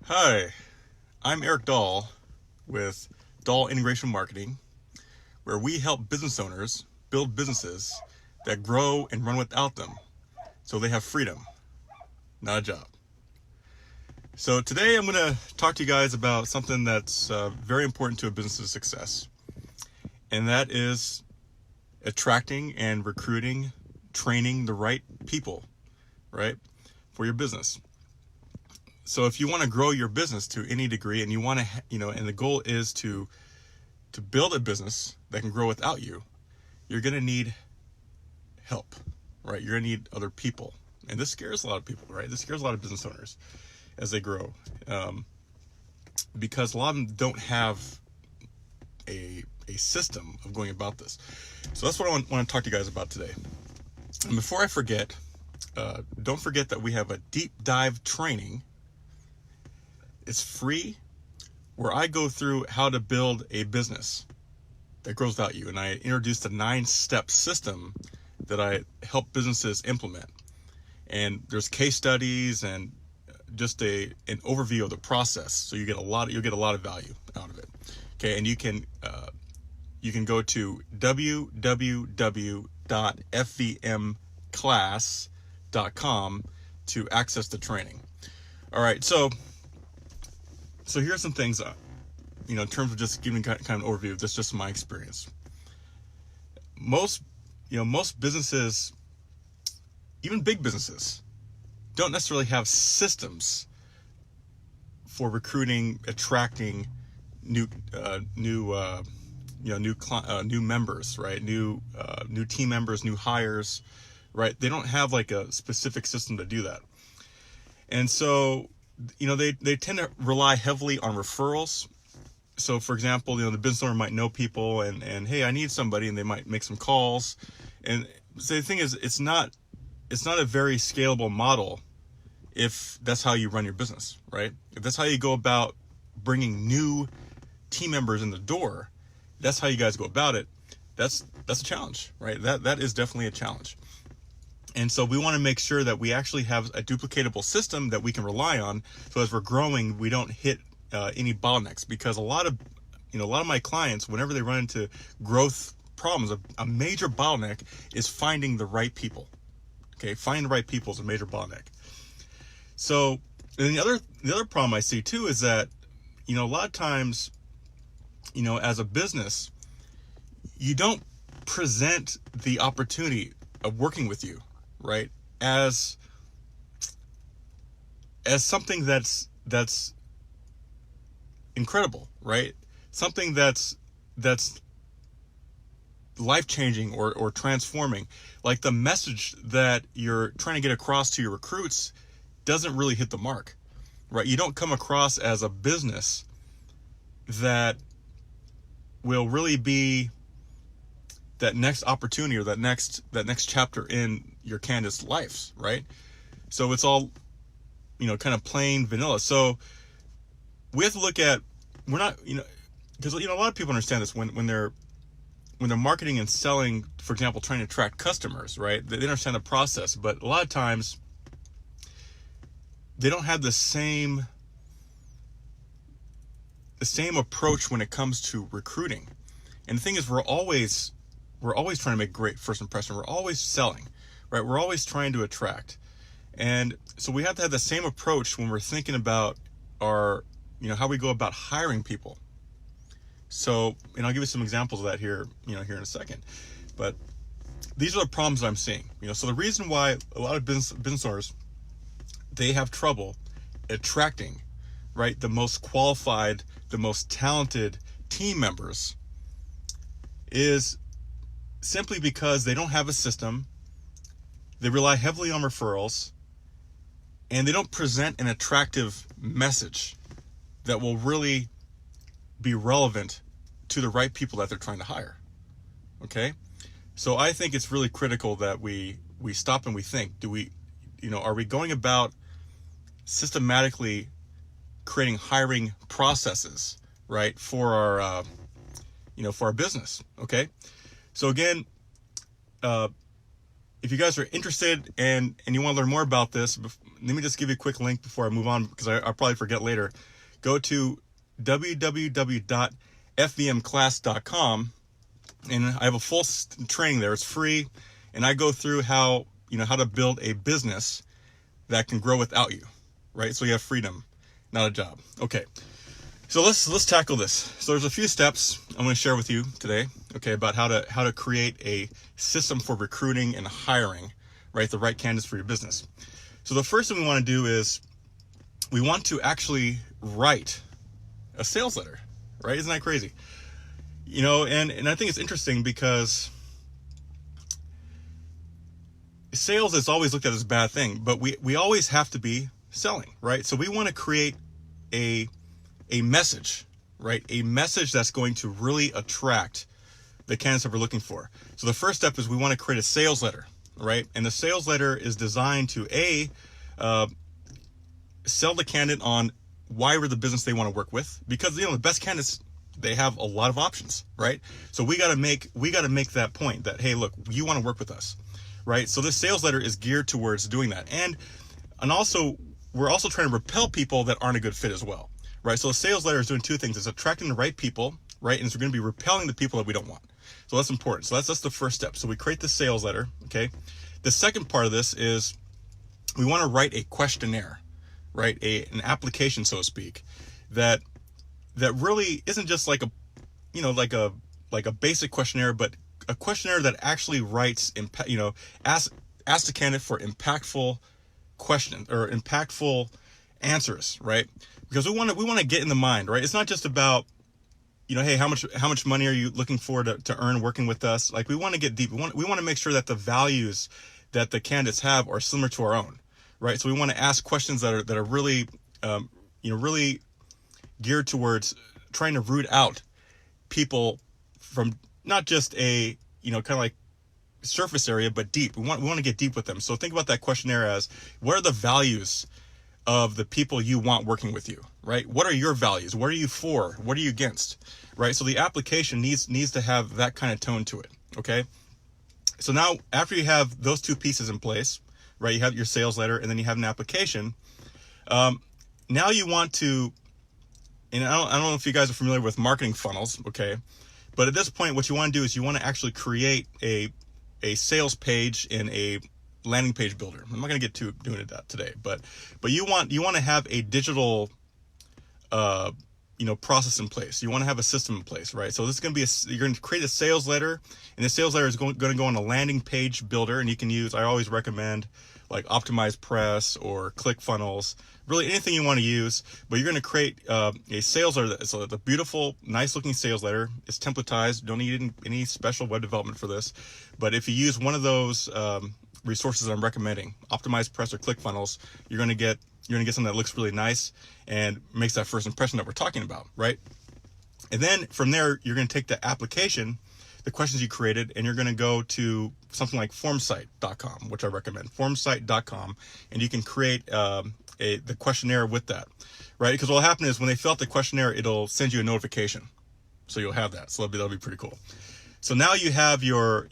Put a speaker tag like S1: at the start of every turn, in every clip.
S1: Hi, I'm Eric Dahl with Dahl Integration Marketing, where we help business owners build businesses that grow and run without them so they have freedom, not a job. So today I'm going to talk to you guys about something that's very important to a business's success, and that is attracting and recruiting, training the right people, right, for your business. So if you want to grow your business to any degree and you want to, and the goal is to build a business that can grow without you, you're going to need help, right? You're going to need other people. And this scares a lot of people, right? This scares a lot of business owners as they grow, because a lot of them don't have a system of going about this. So that's what I want to talk to you guys about today. And before I forget, don't forget that we have a deep dive training. It's free, where I go through how to build a business that grows without you. And I introduced a 9-step system that I help businesses implement. And there's case studies and just an overview of the process. So you'll get a lot of value out of it. Okay, and you can go to www.fvmclass.com to access the training. All right, so here's some things, in terms of just giving kind of an overview of this, just my experience. Most businesses, even big businesses, don't necessarily have systems for recruiting, attracting new members, right? New team members, new hires, right? They don't have like a specific system to do that, and so they tend to rely heavily on referrals. So for example, the business owner might know people and hey, I need somebody, and they might make some calls. And so the thing is, it's not a very scalable model if that's how you run your business, right? If that's how you go about bringing new team members in the door, that's how you guys go about it. That's a challenge, right? That is definitely a challenge. And so we want to make sure that we actually have a duplicatable system that we can rely on. So as we're growing, we don't hit any bottlenecks, because a lot of my clients, whenever they run into growth problems, a major bottleneck is finding the right people. Okay, finding the right people is a major bottleneck. So, and the other problem I see too is that, a lot of times, as a business, you don't present the opportunity of working with you, right, as something that's incredible, right? Something that's life-changing or transforming. Like the message that you're trying to get across to your recruits doesn't really hit the mark, right? You don't come across as a business that will really be that next opportunity or that next chapter in your candidate's lives, right? So it's all, kind of plain vanilla. So we have to look at, we're not, because a lot of people understand this when they're marketing and selling, for example, trying to attract customers, right? They understand the process, but a lot of times they don't have the same approach when it comes to recruiting. And the thing is, we're always trying to make great first impression. We're always selling, right? We're always trying to attract. And so we have to have the same approach when we're thinking about our, how we go about hiring people. So, and I'll give you some examples of that here in a second. But these are the problems I'm seeing. So the reason why a lot of business owners, they have trouble attracting, right, the most qualified, the most talented team members is simply because they don't have a system. They rely heavily on referrals, and they don't present an attractive message that will really be relevant to the right people that they're trying to hire. Okay? So I think it's really critical that we stop and we think, are we going about systematically creating hiring processes, right, for our business? Okay? So again, if you guys are interested and you want to learn more about this, let me just give you a quick link before I move on, because I'll probably forget later. Go to www.fvmclass.com, and I have a full training there. It's free, and I go through how to build a business that can grow without you, right? So you have freedom, not a job. Okay, so let's tackle this. So there's a few steps I'm going to share with you today, okay, about how to create a system for recruiting and hiring, right, the right candidates for your business. So the first thing we want to do is we want to actually write a sales letter, right? Isn't that crazy? And I think it's interesting because sales is always looked at as a bad thing, but we always have to be selling, right? So we want to create a message, right? A message that's going to really attract the candidates that we're looking for. So the first step is we want to create a sales letter, right? And the sales letter is designed to sell the candidate on why we're the business they want to work with, because the best candidates, they have a lot of options, right? So we got to make that point that, hey, look, you want to work with us, right? So this sales letter is geared towards doing that, and also we're also trying to repel people that aren't a good fit as well, right? So the sales letter is doing two things: it's attracting the right people, right, and it's going to be repelling the people that we don't want. So that's important. So that's the first step. So we create the sales letter, okay? The second part of this is we want to write a questionnaire, right? An application, so to speak, that really isn't just like a basic questionnaire, but a questionnaire that actually asks the candidate for impactful questions or impactful answers, right? Because we want to get in the mind, right? It's not just about, hey, how much money are you looking for to earn working with us? Like, we want to get deep. We want to make sure that the values that the candidates have are similar to our own, right? So we want to ask questions that are really, really geared towards trying to root out people from not just a, kind of like surface area, but deep. We want to get deep with them. So think about that questionnaire as, what are the values of the people you want working with you, right? What are your values? What are you for? What are you against, right? So the application needs to have that kind of tone to it, okay? So now, after you have those two pieces in place, right, you have your sales letter and then you have an application. Now you want to, and I don't know if you guys are familiar with marketing funnels, okay? But at this point, what you want to do is you want to actually create a sales page and a landing page builder. I'm not going to get to doing that today, but you want to have a digital process in place. You want to have a system in place, right? So this is going to be you're going to create a sales letter, and the sales letter is going to go on a landing page builder, and you can use, I always recommend, like Optimize Press or ClickFunnels, really anything you want to use. But you're going to create a sales letter. It's a beautiful, nice looking sales letter. It's templatized. Don't need any special web development for this. But if you use one of those resources I'm recommending, Optimize Press or ClickFunnels, you're going to get something that looks really nice and makes that first impression that we're talking about, right? And then from there, you're going to take the application, the questions you created, and you're going to go to something like formsite.com, which I recommend, formsite.com, and you can create the questionnaire with that, right? Because what will happen is when they fill out the questionnaire, it'll send you a notification, so you'll have that. So that'll be pretty cool. So now you have your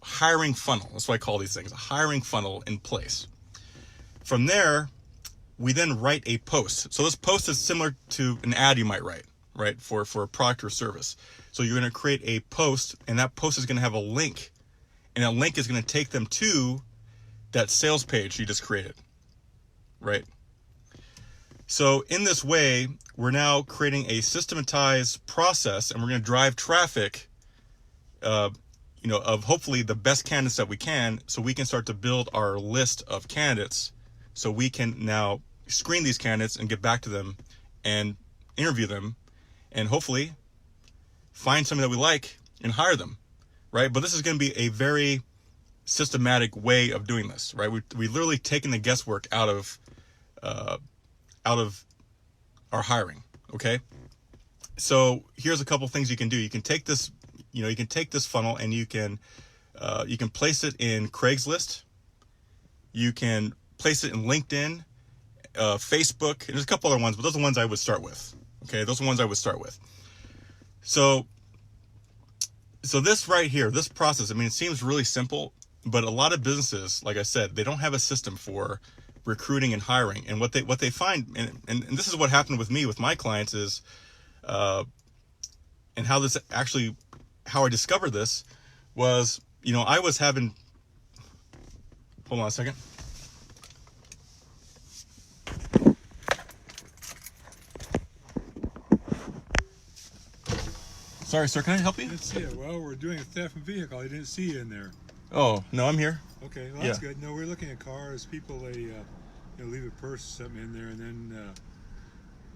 S1: hiring funnel. That's what I call these things, a hiring funnel in place. From there, we then write a post. So this post is similar to an ad you might write, right, for a product or service. So you're going to create a post, and that post is going to have a link, and that link is going to take them to that sales page you just created, right? So in this way, we're now creating a systematized process, and we're going to drive traffic, of hopefully the best candidates that we can, so we can start to build our list of candidates, so we can now screen these candidates and get back to them and interview them and hopefully find something that we like and hire them, right? But this is going to be a very systematic way of doing this, right? We literally taken the guesswork out of our hiring, okay? So here's a couple things you can do. You can take this, funnel, and you can place it in Craigslist. You can place it in LinkedIn, Facebook. There's a couple other ones, but those are the ones I would start with. Okay, those are the ones I would start with. So this right here, this process, I mean, it seems really simple, but a lot of businesses, like I said, they don't have a system for recruiting and hiring. And what they find, and this is what happened with me with my clients is, and how I discovered this was, I was having, hold on a second. Sorry, sir, can I help you?
S2: Let's see it. Well, we're doing a theft from vehicle. I didn't see you in there.
S1: Oh, no, I'm here.
S2: Okay, well, that's good. No, we're looking at cars. People, they leave a purse or something in there, and then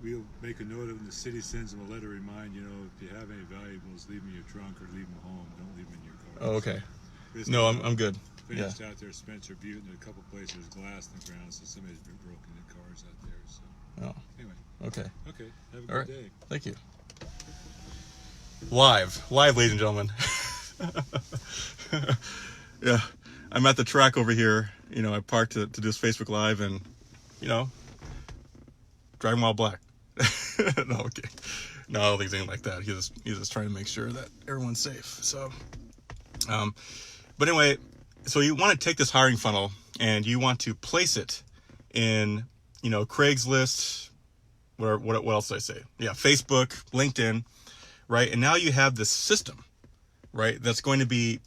S2: we'll make a note of it, and the city sends them a letter to remind, if you have any valuables, leave them in your trunk or leave them home. Don't leave them in your car.
S1: Oh, okay.
S2: So,
S1: no, I'm good.
S2: Finished out there, Spencer Butte, and a couple places there's glass in the ground, so somebody's been broken into cars out there. So, anyway.
S1: Okay.
S2: Okay, have a
S1: All
S2: good day.
S1: Thank you. Live, ladies and gentlemen. Yeah, I'm at the track over here. I parked to do this Facebook Live, and driving while black. No, okay. No, I don't think it's anything like that. He's just trying to make sure that everyone's safe. So, but anyway, so you want to take this hiring funnel and you want to place it in, Craigslist. What else did I say? Yeah, Facebook, LinkedIn. Right. And now you have this system, right, that's going to be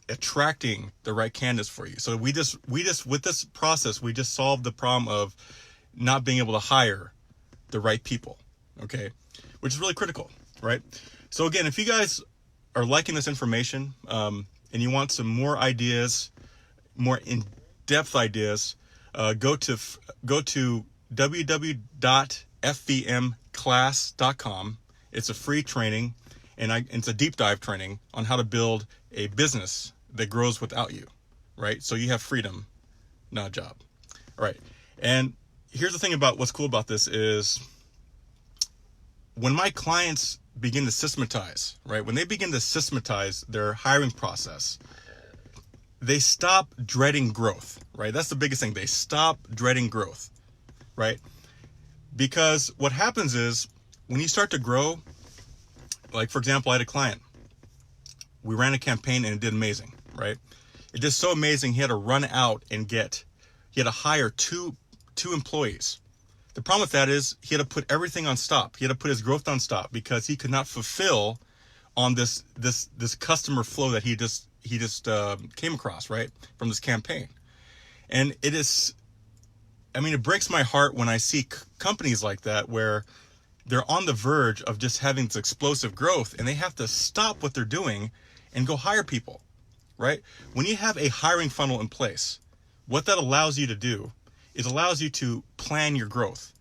S1: attracting the right candidates for you. So we just with this process, we just solved the problem of not being able to hire the right people. OK, which is really critical. Right. So, again, if you guys are liking this information and you want some more ideas, more in-depth ideas, go to www.fvmclass.com. It's a free training, and it's a deep dive training on how to build a business that grows without you, right? So you have freedom, not a job. All right. And here's the thing about what's cool about this is when my clients begin to systematize, right? When they begin to systematize their hiring process, they stop dreading growth, right? That's the biggest thing. They stop dreading growth, right? Because what happens is, when you start to grow, like, for example, I had a client. We ran a campaign and it did amazing, right? It did so amazing, he had to run out and he had to hire two employees. The problem with that is he had to put everything on stop. He had to put his growth on stop because he could not fulfill on this customer flow that he just came across, right, from this campaign. And it breaks my heart when I see companies like that where they're on the verge of just having this explosive growth and they have to stop what they're doing and go hire people, right? When you have a hiring funnel in place, what that allows you to do is allows you to plan your growth,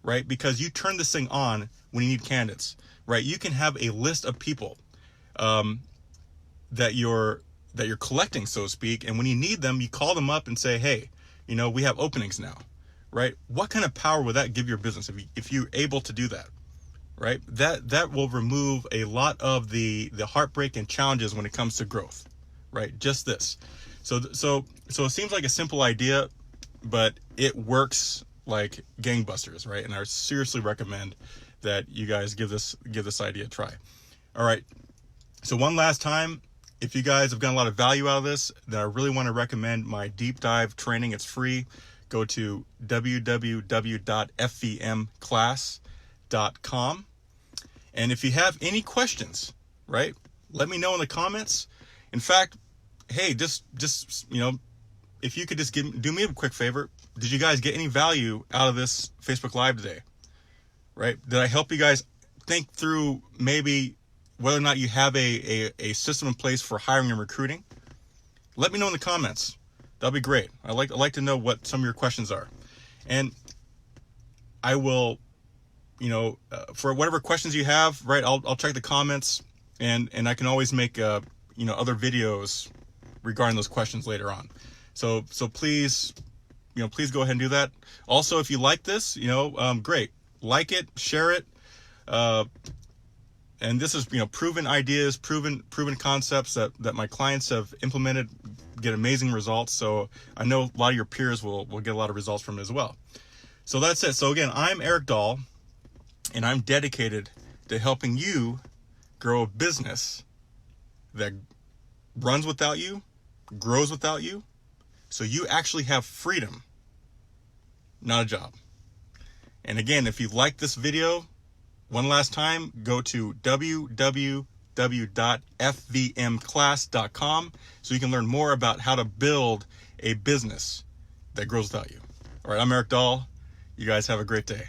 S1: right? Because you turn this thing on when you need candidates, right? You can have a list of people that you're collecting, so to speak. And when you need them, you call them up and say, hey, we have openings now. Right? What kind of power will that give your business if you're able to do that? Right? That will remove a lot of the heartbreak and challenges when it comes to growth. Right? Just this. So it seems like a simple idea, but it works like gangbusters, right? And I seriously recommend that you guys give this idea a try. All right. So one last time, if you guys have gotten a lot of value out of this, then I really want to recommend my deep dive training. It's free. Go to www.fvmclass.com. And if you have any questions, right, let me know in the comments. In fact, hey, just if you could just do me a quick favor. Did you guys get any value out of this Facebook Live today? Right? Did I help you guys think through maybe whether or not you have a system in place for hiring and recruiting? Let me know in the comments. That'll be great. I'd like to know what some of your questions are. And I will, for whatever questions you have, right, I'll check the comments and I can always make, other videos regarding those questions later on. So please, please go ahead and do that. Also, if you like this, great. Like it, share it. And this is, proven ideas, proven concepts that my clients have implemented, get amazing results. So I know a lot of your peers will get a lot of results from it as well. So that's it. So again, I'm Eric Dahl, and I'm dedicated to helping you grow a business that runs without you, grows without you, so you actually have freedom not a job. And again, if you like this video, one last time, go to www.fvmclass.com so you can learn more about how to build a business that grows without you. All right, I'm Eric Dahl. You guys have a great day.